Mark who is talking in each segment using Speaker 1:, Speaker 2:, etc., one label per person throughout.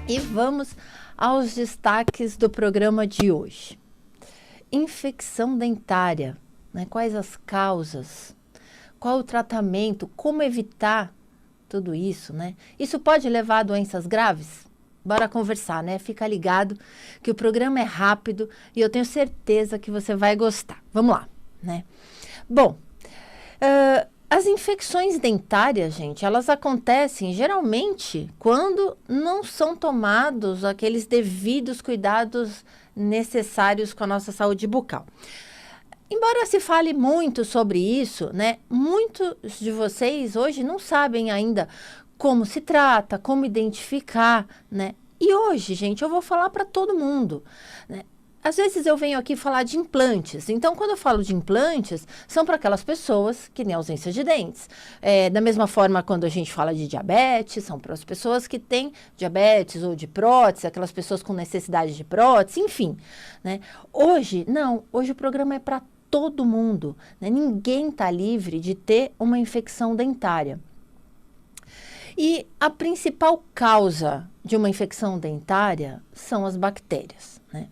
Speaker 1: E vamos aos destaques do programa de hoje. Infecção dentária, né? Quais as causas? Qual o tratamento? Como evitar tudo isso, né? Isso pode levar a doenças graves? Bora conversar, né? Fica ligado que o programa é rápido e eu tenho certeza que você vai gostar. Vamos lá, né? Bom, as infecções dentárias, gente, elas acontecem geralmente quando não são tomados aqueles devidos cuidados necessários com a nossa saúde bucal. Embora se fale muito sobre isso, né, muitos de vocês hoje não sabem ainda como se trata, como identificar, né? E hoje, gente, eu vou falar para todo mundo, né? Às vezes eu venho aqui falar de implantes. Então, quando eu falo de implantes, são para aquelas pessoas que têm ausência de dentes. Da mesma forma, quando a gente fala de diabetes, são para as pessoas que têm diabetes ou de prótese, aquelas pessoas com necessidade de prótese, enfim, né? Hoje, não. Hoje o programa é para todo mundo, né? Ninguém está livre de ter uma infecção dentária. E a principal causa de uma infecção dentária são as bactérias, né?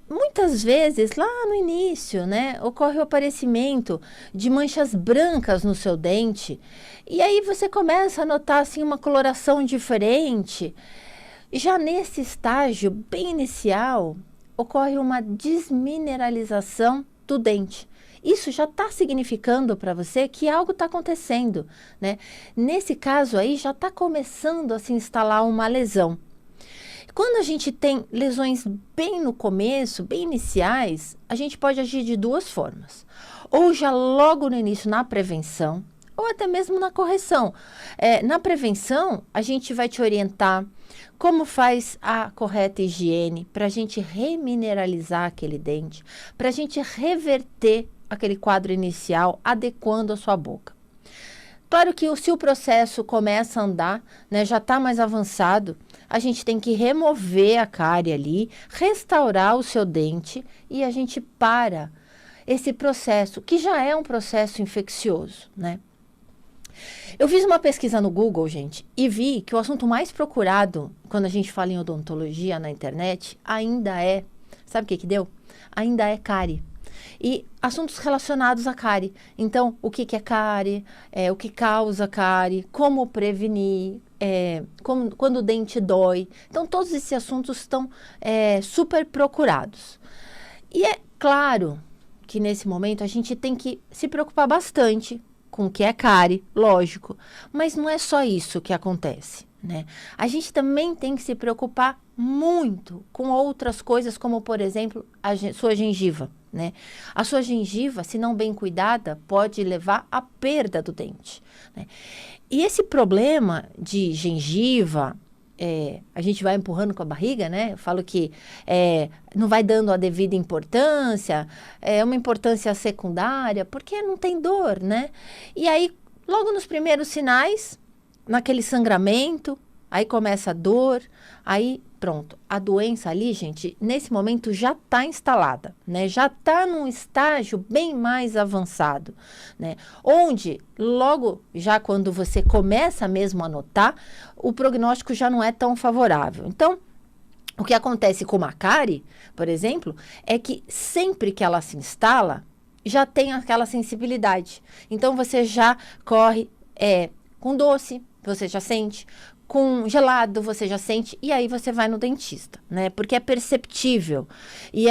Speaker 1: Muitas vezes, lá no início, né, ocorre o aparecimento de manchas brancas no seu dente, e aí você começa a notar, assim, uma coloração diferente. Já nesse estágio bem inicial, ocorre uma desmineralização do dente. Isso já está significando para você que algo está acontecendo, né? Nesse caso aí, já está começando a se instalar uma lesão. Quando a gente tem lesões bem no começo, bem iniciais, a gente pode agir de duas formas. Ou já logo no início, na prevenção, ou até mesmo na correção. Na prevenção, a gente vai te orientar como faz a correta higiene para a gente remineralizar aquele dente, para a gente reverter aquele quadro inicial, adequando a sua boca. Claro que se o processo começa a andar, né, já está mais avançado, a gente tem que remover a cárie ali, restaurar o seu dente e a gente para esse processo, que já é um processo infeccioso, né? Eu fiz uma pesquisa no Google, gente, e vi que o assunto mais procurado quando a gente fala em odontologia na internet ainda é, sabe o que deu? Ainda é cárie. E assuntos relacionados à cárie. Então, o que é cárie, o que causa cárie, como prevenir, quando o dente dói. Então, todos esses assuntos estão super procurados. E é claro que nesse momento a gente tem que se preocupar bastante com o que é cárie, lógico. Mas não é só isso que acontece, né? A gente também tem que se preocupar muito com outras coisas, como, por exemplo, sua gengiva, né? A sua gengiva, se não bem cuidada, pode levar à perda do dente, né? E esse problema de gengiva, a gente vai empurrando com a barriga, né? Eu falo que não vai dando a devida importância, é uma importância secundária, porque não tem dor, né? E aí, logo nos primeiros sinais, naquele sangramento, aí começa a dor, aí pronto. A doença ali, gente, nesse momento já está instalada, né? Já está num estágio bem mais avançado, né? Onde, logo, já quando você começa mesmo a notar, o prognóstico já não é tão favorável. Então, o que acontece com a cárie, por exemplo, é que sempre que ela se instala, já tem aquela sensibilidade. Então, você já corre com doce, você já sente, com gelado você já sente, e aí você vai no dentista, né? Porque é perceptível. E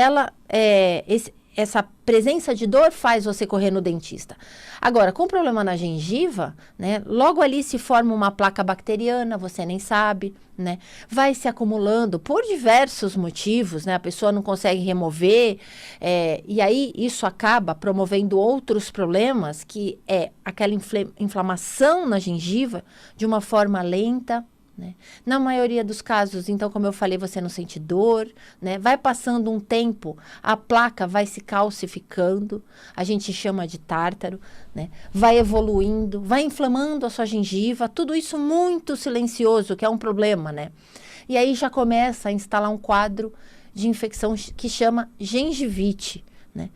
Speaker 1: essa presença de dor faz você correr no dentista. Agora, com problema na gengiva, né? Logo ali se forma uma placa bacteriana, você nem sabe, né? Vai se acumulando por diversos motivos, né? A pessoa não consegue remover, e aí isso acaba promovendo outros problemas, que é aquela inflamação na gengiva de uma forma lenta, né? Na maioria dos casos, então, como eu falei, você não sente dor, né? Vai passando um tempo, a placa vai se calcificando, a gente chama de tártaro, né? Vai evoluindo, vai inflamando a sua gengiva, tudo isso muito silencioso, que é um problema, né? E aí já começa a instalar um quadro de infecção que chama gengivite, né?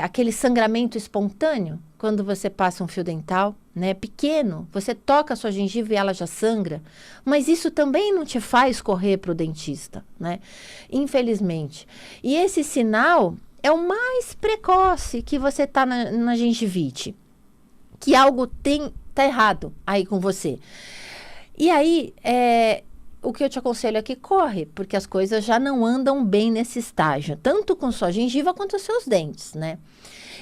Speaker 1: Aquele sangramento espontâneo, quando você passa um fio dental, né? Pequeno, você toca a sua gengiva e ela já sangra, mas isso também não te faz correr para o dentista, né? Infelizmente. E esse sinal é o mais precoce que você tá na gengivite, que algo tá errado aí com você. E aí, o que eu te aconselho é que corre, porque as coisas já não andam bem nesse estágio, tanto com sua gengiva quanto os seus dentes, né?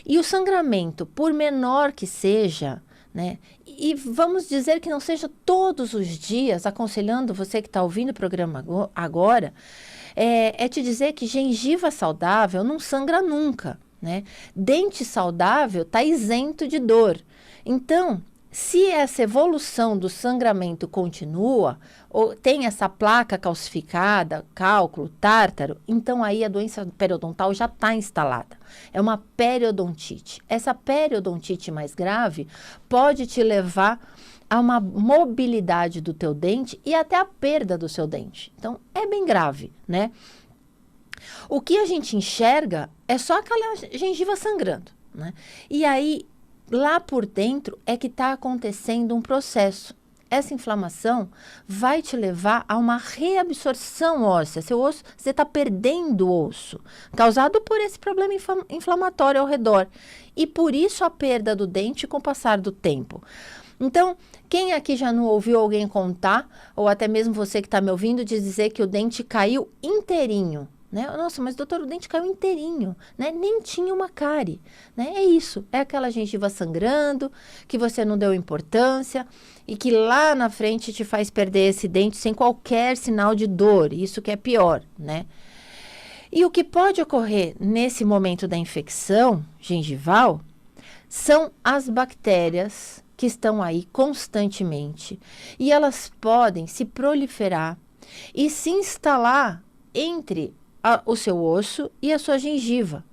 Speaker 1: E o sangramento, por menor que seja, né? E vamos dizer que não seja todos os dias, aconselhando você que está ouvindo o programa agora, te dizer que gengiva saudável não sangra nunca, né? Dente saudável está isento de dor. Então, se essa evolução do sangramento continua, ou tem essa placa calcificada, cálculo, tártaro, então aí a doença periodontal já está instalada. É uma periodontite. Essa periodontite mais grave pode te levar a uma mobilidade do teu dente e até a perda do seu dente. Então, é bem grave, né? O que a gente enxerga é só aquela gengiva sangrando, né? E aí, lá por dentro é que está acontecendo um processo. Essa inflamação vai te levar a uma reabsorção óssea. Seu osso, você está perdendo osso, causado por esse problema inflamatório ao redor. E por isso a perda do dente com o passar do tempo. Então, quem aqui já não ouviu alguém contar, ou até mesmo você que está me ouvindo, dizer que o dente caiu inteirinho? Né? Nossa, mas doutor, o dente caiu inteirinho, né? Nem tinha uma cárie, né? É isso, é aquela gengiva sangrando, que você não deu importância e que lá na frente te faz perder esse dente sem qualquer sinal de dor, isso que é pior, né? E o que pode ocorrer nesse momento da infecção gengival são as bactérias que estão aí constantemente e elas podem se proliferar e se instalar entre o seu osso e a sua gengiva.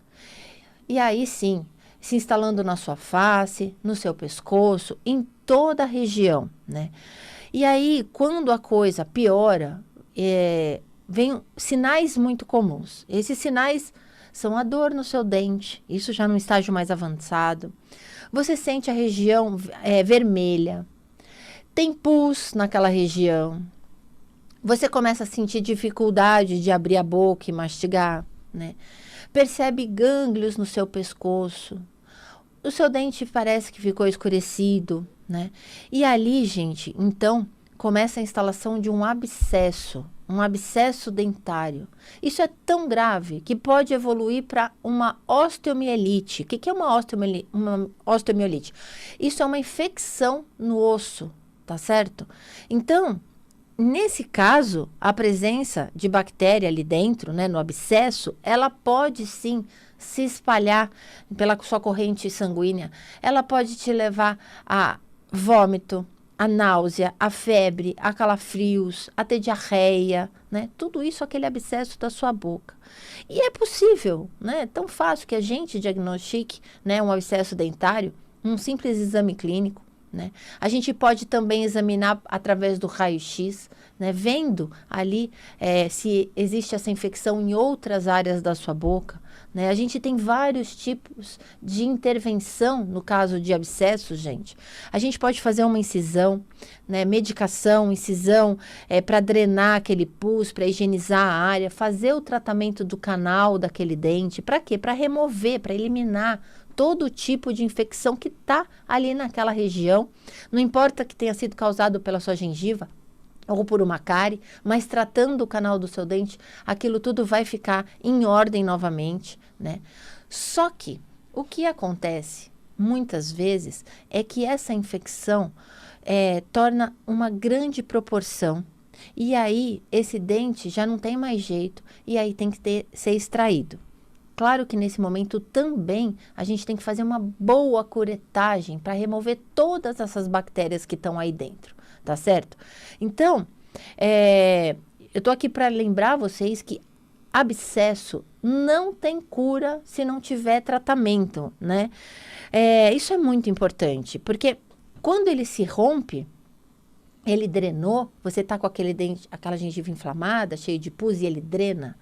Speaker 1: E aí sim, se instalando na sua face, no seu pescoço, em toda a região, né? E aí, quando a coisa piora, vem sinais muito comuns. Esses sinais são a dor no seu dente, isso já num estágio mais avançado. Você sente a região vermelha, tem pus naquela região. Você começa a sentir dificuldade de abrir a boca e mastigar, né? Percebe gânglios no seu pescoço. O seu dente parece que ficou escurecido, né? E ali, gente, então, começa a instalação de um abscesso dentário. Isso é tão grave que pode evoluir para uma osteomielite. O que é uma osteomielite? Isso é uma infecção no osso, tá certo? Então, nesse caso, a presença de bactéria ali dentro, né, no abscesso, ela pode sim se espalhar pela sua corrente sanguínea. Ela pode te levar a vômito, a náusea, a febre, a calafrios, a ter diarreia, né? Tudo isso aquele abscesso da sua boca. E é possível, né? É tão fácil que a gente diagnostique, né, um abscesso dentário, um simples exame clínico. Né? A gente pode também examinar através do raio-x, né? Vendo ali se existe essa infecção em outras áreas da sua boca. Né? A gente tem vários tipos de intervenção no caso de abscessos, gente. A gente pode fazer uma incisão, né? Medicação, incisão para drenar aquele pus, para higienizar a área, fazer o tratamento do canal daquele dente. Para quê? Para remover, para eliminar todo tipo de infecção que está ali naquela região. Não importa que tenha sido causado pela sua gengiva ou por uma cárie, mas tratando o canal do seu dente, aquilo tudo vai ficar em ordem novamente, né? Só que o que acontece muitas vezes é que essa infecção torna uma grande proporção e aí esse dente já não tem mais jeito e aí tem que ser extraído. Claro que nesse momento também a gente tem que fazer uma boa curetagem para remover todas essas bactérias que estão aí dentro, tá certo? Então, eu tô aqui para lembrar vocês que abscesso não tem cura se não tiver tratamento, né? Isso é muito importante, porque quando ele se rompe, ele drenou, você tá com aquele dente, aquela gengiva inflamada, cheia de pus e ele drena.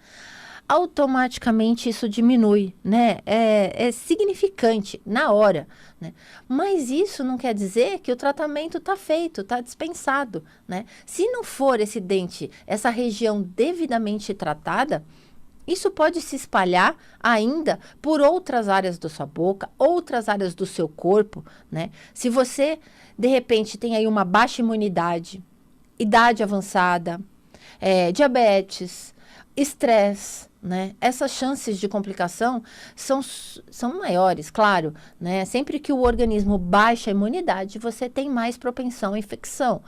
Speaker 1: automaticamente isso diminui, né? É significante na hora, né? Mas isso não quer dizer que o tratamento está feito, está dispensado, né? Se não for esse dente, essa região devidamente tratada, isso pode se espalhar ainda por outras áreas da sua boca, outras áreas do seu corpo, né? Se você, de repente, tem aí uma baixa imunidade, idade avançada, diabetes, estresse, né? Essas chances de complicação são maiores, claro, né? Sempre que o organismo baixa a imunidade, você tem mais propensão à infecção.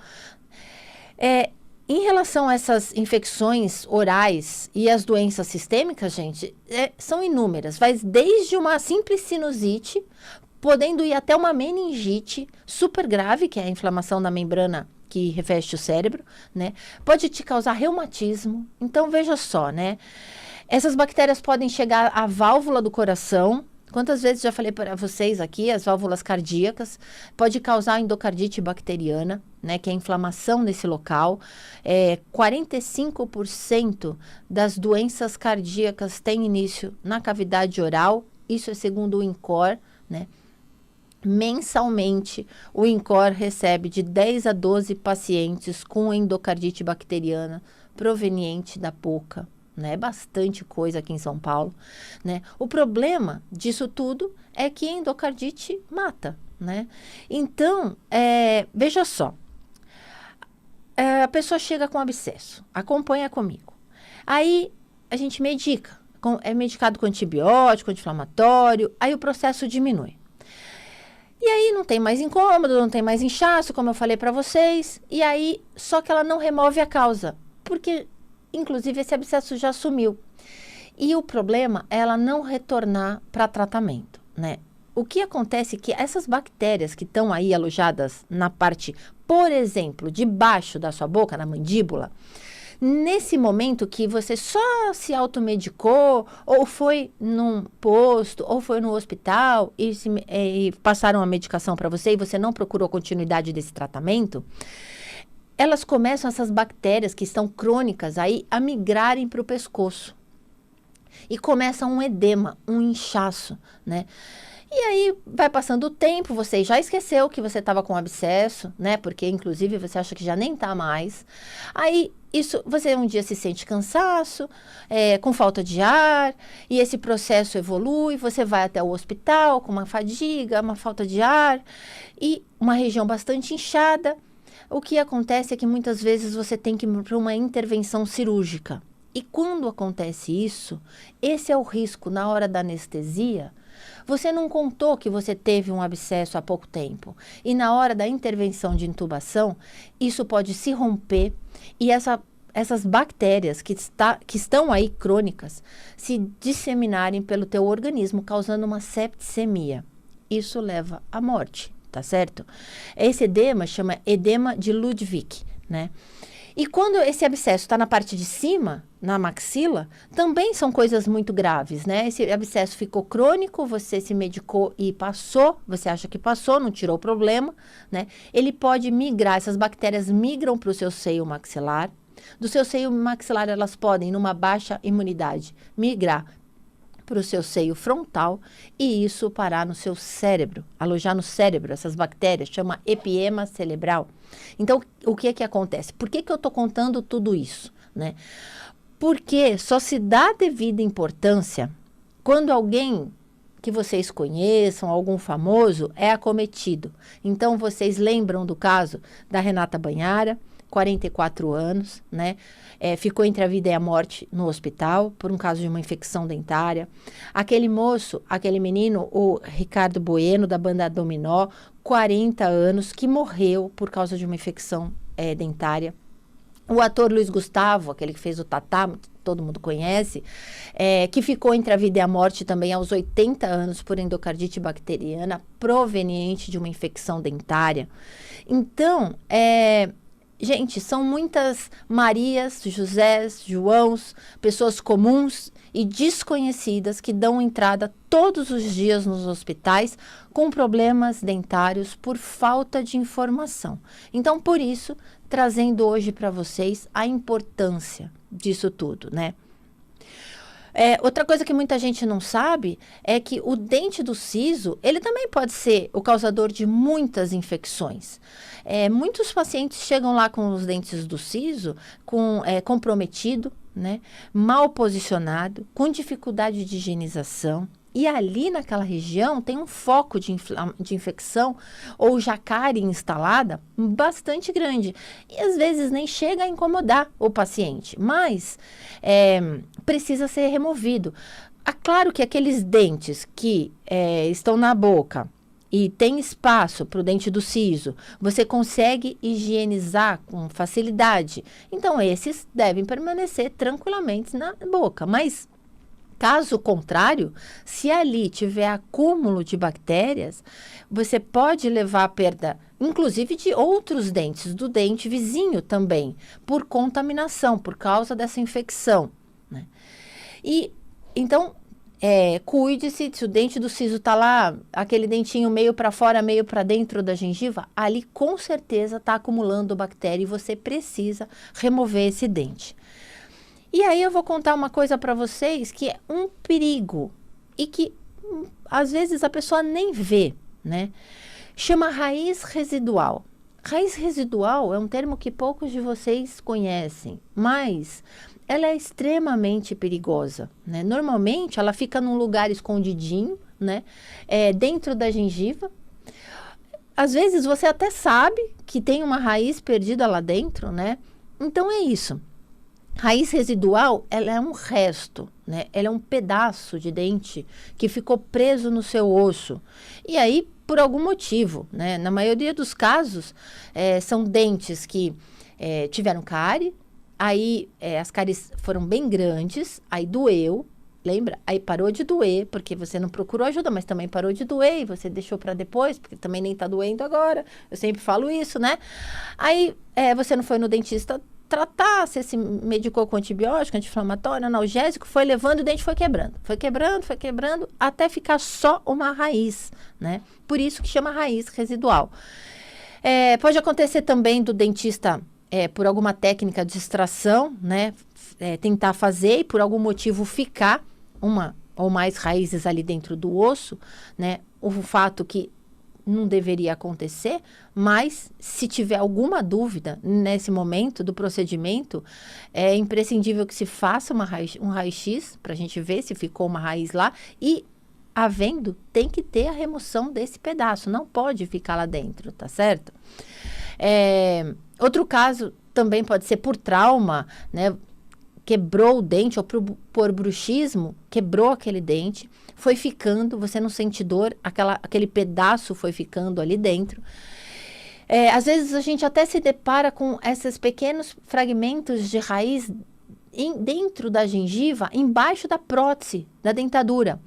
Speaker 1: Em relação a essas infecções orais e as doenças sistêmicas, gente, são inúmeras. Vai desde uma simples sinusite, podendo ir até uma meningite super grave, que é a inflamação da membrana que reveste o cérebro, né? Pode te causar reumatismo. Então, veja só, né? Essas bactérias podem chegar à válvula do coração. Quantas vezes já falei para vocês aqui, as válvulas cardíacas, pode causar endocardite bacteriana, né, que é a inflamação nesse local. 45% das doenças cardíacas têm início na cavidade oral, isso é segundo o INCOR, né? Mensalmente, o INCOR recebe de 10 a 12 pacientes com endocardite bacteriana proveniente da boca. Né? Bastante coisa aqui em São Paulo, né? O problema disso tudo é que endocardite mata, né? Então, veja só, a pessoa chega com abscesso, acompanha comigo. Aí, a gente medica, é medicado com antibiótico, anti-inflamatório, aí o processo diminui. E aí não tem mais incômodo, não tem mais inchaço, como eu falei para vocês, e aí, só que ela não remove a causa, porque inclusive, esse abscesso já sumiu. E o problema é ela não retornar para tratamento, né? O que acontece é que essas bactérias que estão aí alojadas na parte, por exemplo, de baixo da sua boca, na mandíbula, nesse momento que você só se automedicou, ou foi num posto, ou foi no hospital e passaram a medicação para você e você não procurou continuidade desse tratamento, elas começam, essas bactérias que estão crônicas aí, a migrarem para o pescoço. E começa um edema, um inchaço, né? E aí vai passando o tempo, você já esqueceu que você estava com abscesso, né? Porque inclusive você acha que já nem está mais. Aí você um dia se sente cansaço, com falta de ar, e esse processo evolui, você vai até o hospital com uma fadiga, uma falta de ar e uma região bastante inchada. O que acontece é que muitas vezes você tem que ir para uma intervenção cirúrgica. E quando acontece isso, esse é o risco na hora da anestesia. Você não contou que você teve um abscesso há pouco tempo. E na hora da intervenção de intubação, isso pode se romper e essas bactérias que estão aí crônicas se disseminarem pelo teu organismo, causando uma septicemia. Isso leva à morte. Tá certo? Esse edema chama edema de Ludwig, né? E quando esse abscesso está na parte de cima, na maxila, também são coisas muito graves, né? Esse abscesso ficou crônico, você se medicou e passou, você acha que passou, não tirou o problema, né? Ele pode migrar, essas bactérias migram para o seu seio maxilar. Do seu seio maxilar, elas podem, numa baixa imunidade, migrar para o seu seio frontal e isso parar no seu cérebro, alojar no cérebro, essas bactérias, chama epiema cerebral. Então, o que acontece? Por que eu estou contando tudo isso, né? Porque só se dá devida importância quando alguém que vocês conheçam, algum famoso, é acometido. Então, vocês lembram do caso da Renata Banhara, 44 anos, né? Ficou entre a vida e a morte no hospital por um caso de uma infecção dentária. Aquele moço, aquele menino, o Ricardo Bueno, da banda Dominó, 40 anos, que morreu por causa de uma infecção dentária. O ator Luiz Gustavo, aquele que fez o Tatá, todo mundo conhece, que ficou entre a vida e a morte também aos 80 anos por endocardite bacteriana proveniente de uma infecção dentária. Então, gente, são muitas Marias, Josés, Joãos, pessoas comuns e desconhecidas que dão entrada todos os dias nos hospitais com problemas dentários por falta de informação. Então, por isso, trazendo hoje para vocês a importância disso tudo, né? Outra coisa que muita gente não sabe é que o dente do siso, ele também pode ser o causador de muitas infecções. Muitos pacientes chegam lá com os dentes do siso comprometido, né, mal posicionado, com dificuldade de higienização. E ali naquela região tem um foco de infecção ou já cárie instalada bastante grande. E às vezes nem chega a incomodar o paciente, mas precisa ser removido. Claro que aqueles dentes que estão na boca e tem espaço para o dente do siso, você consegue higienizar com facilidade. Então, esses devem permanecer tranquilamente na boca, mas caso contrário, se ali tiver acúmulo de bactérias, você pode levar à perda, inclusive de outros dentes, do dente vizinho também, por contaminação, por causa dessa infecção, né? E, então, cuide-se, se o dente do siso está lá, aquele dentinho meio para fora, meio para dentro da gengiva, ali com certeza está acumulando bactéria e você precisa remover esse dente. E aí eu vou contar uma coisa para vocês que é um perigo e que às vezes a pessoa nem vê, né? Chama raiz residual. Raiz residual é um termo que poucos de vocês conhecem, mas ela é extremamente perigosa, né? Normalmente ela fica num lugar escondidinho, né? Dentro da gengiva. Às vezes você até sabe que tem uma raiz perdida lá dentro, né? Então é isso. Raiz residual, ela é um resto, né? Ela é um pedaço de dente que ficou preso no seu osso. E aí, por algum motivo, né? Na maioria dos casos, são dentes que tiveram cárie, aí as cáries foram bem grandes, aí doeu, lembra? Aí parou de doer, porque você não procurou ajuda, mas também parou de doer e você deixou para depois, porque também nem tá doendo agora. Eu sempre falo isso, né? Aí você não foi no dentista tratar, você se medicou com antibiótico, anti-inflamatório, analgésico, foi levando, o dente foi quebrando, até ficar só uma raiz, né? Por isso que chama raiz residual. Pode acontecer também do dentista, por alguma técnica de extração, né? Tentar fazer e por algum motivo ficar uma ou mais raízes ali dentro do osso, né? O fato que não deveria acontecer, mas se tiver alguma dúvida nesse momento do procedimento, é imprescindível que se faça um raio-x para a gente ver se ficou uma raiz lá e, havendo, tem que ter a remoção desse pedaço, não pode ficar lá dentro, tá certo? Outro caso também pode ser por trauma, né? Quebrou o dente ou por bruxismo, quebrou aquele dente, foi ficando, você não sente dor, aquele pedaço foi ficando ali dentro. Às vezes a gente até se depara com esses pequenos fragmentos de raiz dentro da gengiva, embaixo da prótese, da dentadura.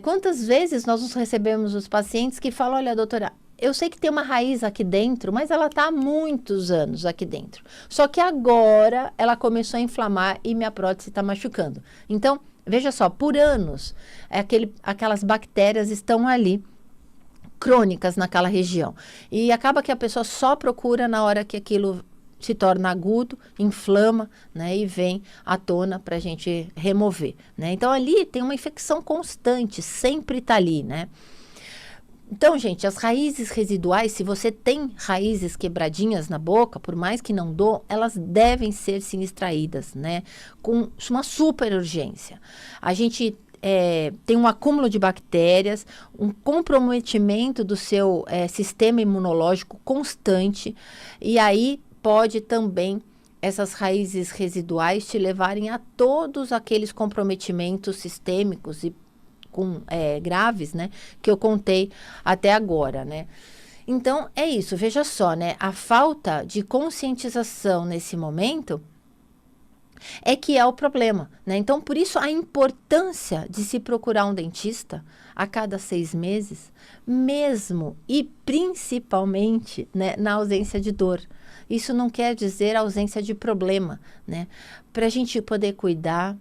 Speaker 1: Quantas vezes nós recebemos os pacientes que falam, olha, doutora, eu sei que tem uma raiz aqui dentro, mas ela está há muitos anos aqui dentro. Só que agora ela começou a inflamar e minha prótese está machucando. Então, veja só, por anos, aquelas bactérias estão ali, crônicas naquela região. E acaba que a pessoa só procura na hora que aquilo se torna agudo, inflama, né, e vem à tona para a gente remover, né? Então, ali tem uma infecção constante, sempre está ali, né? Então, gente, as raízes residuais, se você tem raízes quebradinhas na boca, por mais que não doam, elas devem ser sim extraídas, né? Com uma super urgência. A gente tem um acúmulo de bactérias, um comprometimento do seu sistema imunológico constante, e aí pode também essas raízes residuais te levarem a todos aqueles comprometimentos sistêmicos e graves, né, que eu contei até agora, né? Então, é isso, veja só, né, a falta de conscientização nesse momento é que é o problema, né? Então, por isso a importância de se procurar um dentista a cada 6 meses, mesmo e principalmente, né, na ausência de dor. Isso não quer dizer ausência de problema, né? Para a gente poder cuidar,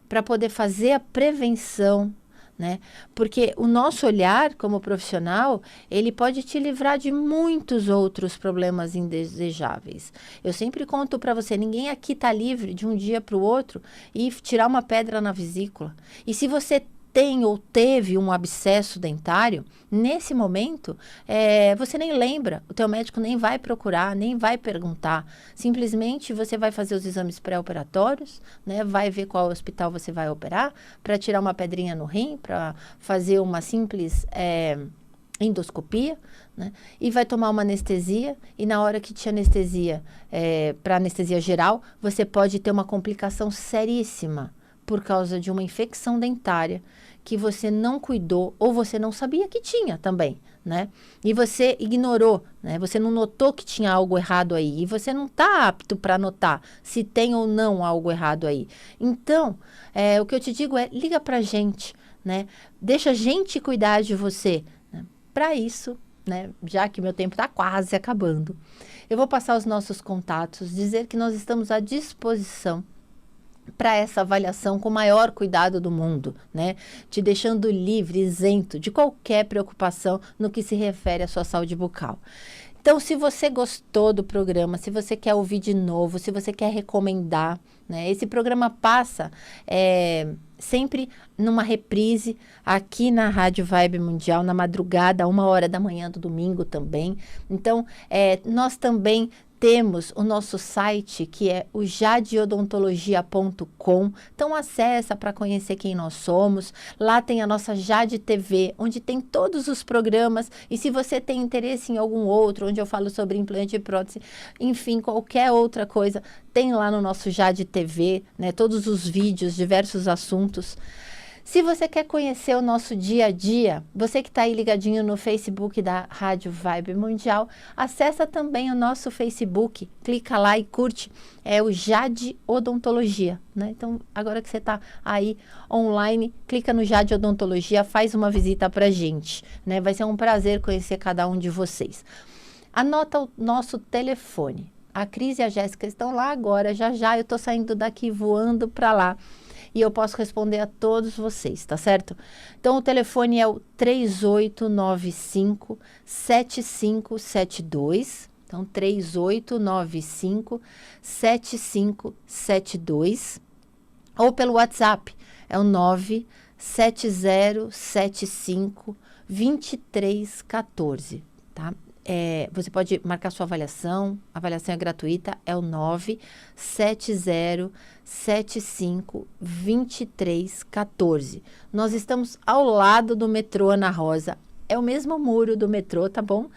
Speaker 1: para poder fazer a prevenção, né? Porque o nosso olhar como profissional, ele pode te livrar de muitos outros problemas indesejáveis. Eu sempre conto para você, ninguém aqui está livre de um dia para o outro e tirar uma pedra na vesícula. E se você tem ou teve um abscesso dentário, nesse momento, você nem lembra, o teu médico nem vai procurar, nem vai perguntar. Simplesmente você vai fazer os exames pré-operatórios, né? Vai ver qual hospital você vai operar, para tirar uma pedrinha no rim, para fazer uma simples endoscopia, né? E vai tomar uma anestesia, e na hora que te anestesia, para anestesia geral, você pode ter uma complicação seríssima por causa de uma infecção dentária que você não cuidou ou você não sabia que tinha também, né? E você ignorou, né? Você não notou que tinha algo errado aí e você não está apto para notar se tem ou não algo errado aí. Então, o que eu te digo é, liga para a gente, né? Deixa a gente cuidar de você, né? Para isso, né? Já que meu tempo está quase acabando, eu vou passar os nossos contatos, dizer que nós estamos à disposição para essa avaliação com o maior cuidado do mundo, né? Te deixando livre, isento de qualquer preocupação no que se refere à sua saúde bucal. Então, se você gostou do programa, se você quer ouvir de novo, se você quer recomendar, né? Esse programa passa sempre numa reprise aqui na Rádio Vibe Mundial, na madrugada, 1h da manhã do domingo também. Então, nós também temos o nosso site, que é o jadeodontologia.com. Então acessa para conhecer quem nós somos. Lá tem a nossa Jade TV, onde tem todos os programas. E se você tem interesse em algum outro, onde eu falo sobre implante e prótese, enfim, qualquer outra coisa, tem lá no nosso Jade TV, né? Todos os vídeos, diversos assuntos. Se você quer conhecer o nosso dia a dia, você que está aí ligadinho no Facebook da Rádio Vibe Mundial, acessa também o nosso Facebook, clica lá e curte, é o Jade Odontologia, né? Então, agora que você está aí online, clica no Jade Odontologia, faz uma visita pra gente, né? Vai ser um prazer conhecer cada um de vocês. Anota o nosso telefone. A Cris e a Jéssica estão lá agora, já eu estou saindo daqui voando para lá. E eu posso responder a todos vocês, tá certo? Então, o telefone é o 3895-7572. Então, 3895-7572. Ou pelo WhatsApp, é o 97075-2314, tá? Você pode marcar sua avaliação, a avaliação é gratuita, é o 97075-2314. Nós estamos ao lado do metrô Ana Rosa, é o mesmo muro do metrô, tá bom?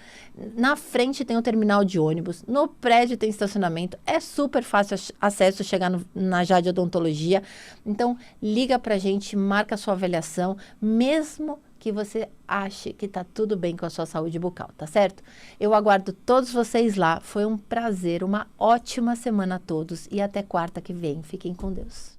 Speaker 1: Na frente tem um terminal de ônibus, no prédio tem estacionamento, é super fácil acesso chegar na Jade Odontologia. Então, liga pra gente, marca sua avaliação, mesmo que você ache que tá tudo bem com a sua saúde bucal, tá certo? Eu aguardo todos vocês lá, foi um prazer, uma ótima semana a todos e até quarta que vem. Fiquem com Deus.